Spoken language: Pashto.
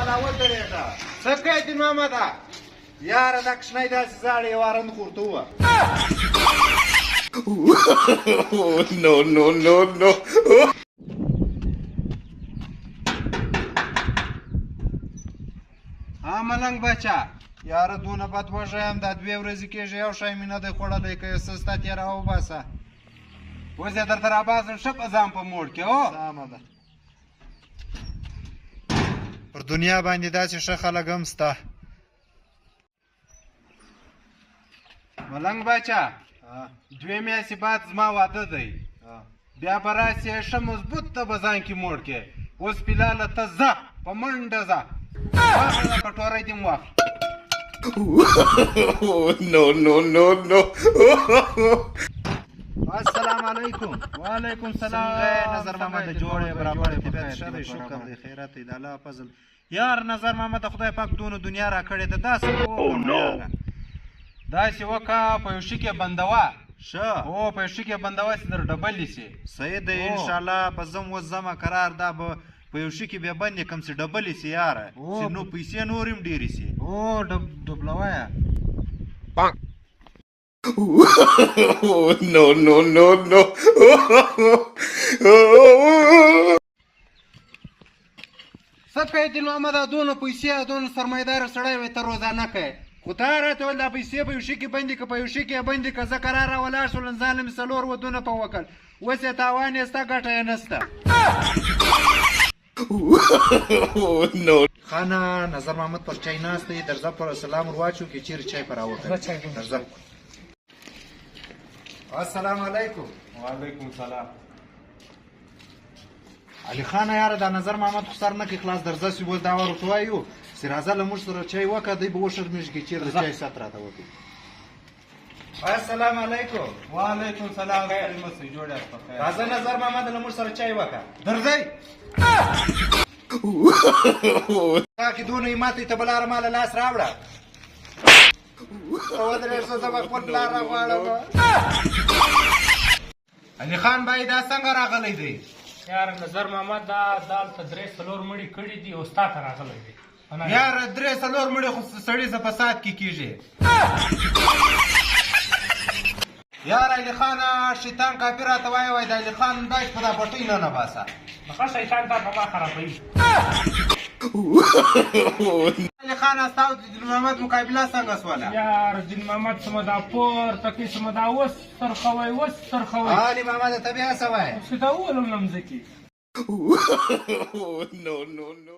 ولا ودرېږه څه کوې دین محمده یاره دا کښنی داسې زاړې وارن خورته ووه No, no, no, no. ها ملنګ بچه یاره دونه بد وږی یم دا 2 ورځې کېږي یو شی مې نه دی خوړلی که یو څه ستا تېره وباسه اوس یې درته راباسم ښه په ځان په موړ کې هو سمه ده پر دنیا باندې داسې ښه خلک هم سته ملنګ بچه 2 میاشتې بعد زما واده دی بیا به راسې ښه مضبوط ته به ځان کې موړ کې اوس فلحاله ته ځه په منډه ځه واخله کټوری دې م واخله No, no, no, no. السلام علیکم وعلیکم السلام څنګه نظر محمد جوړ یې برابر طبیعت ښه دی شکر دی خیرات دی د الله فضل یار نظر محمد خدای پاک دونه دنیا را کړې ده داسې وکړه داسې وکړه په یو شي کې بندوه ښه هو په یو شي کې بندوه چې در ډبلې شي صحیح دی انشاءالله به ځم اوس ځمه قرار دا به په یو شي کې بیا بندې کړم چې ډبلې شي یاره چې نو پیسې نور هم ډېرې شي هو ډبلوه یې No, no, no, no. څه کوې دین محمده دونه پیسې دونه سرمایهداره سړی وې ته روزانه کوې خو تا راته ویل دا پیسې په یو شي کې بندې که په یو شي کې یې بندې که زه قرار را ولاړ شولم ځان مې 4 ودونه په وکړ اوس یې تاوان یې سته ګټه یې نسته No. خانه نظر محمد پر چای ناست دی درځه پر سلام ور واچو کې چیرې چای پر راوکړ درځه السلام علیکم وعلیکم السلام علي خان یاره دا نظر محمد خو سر نه کې خلاص درځه چې اوس دا ور ورته وایو چې راځه له موږ سره چای وکړه دی به وشرمېږي چې چیرې د چای ست راته وکړي السلام علیکم وعلیکم السلام مسې جوړ یاست په خیر راځه نظر محمد له موږ سره چای وکړه درځئ تا کې دونه یې ماتې ته بلاره ماله لاس راوړه ودرېږه زه به خپل پلار راغواړم علي خان بای دا څنګه راغلی دی یار نظر محمد دا دال ته 3-4 مړي کړي دي او ستا ته راغلی دی یاره 3-4 مړي خو سړي زه په ساعت کې کېږي یار علي خانه شیطان کافي راته وایي وایي د علي خان داش په دا پټۍ نه باسه ښه شیطان تا په ما خرابوي علي خان ستا او د دین محمد مقابله څنګه سوله یار دین محمد څه دا پورته کې څه دا اوس سرخوی اوس سرخوی علي محمد ته بیا څه وایې څه دا وولم نمځکې No, no, no.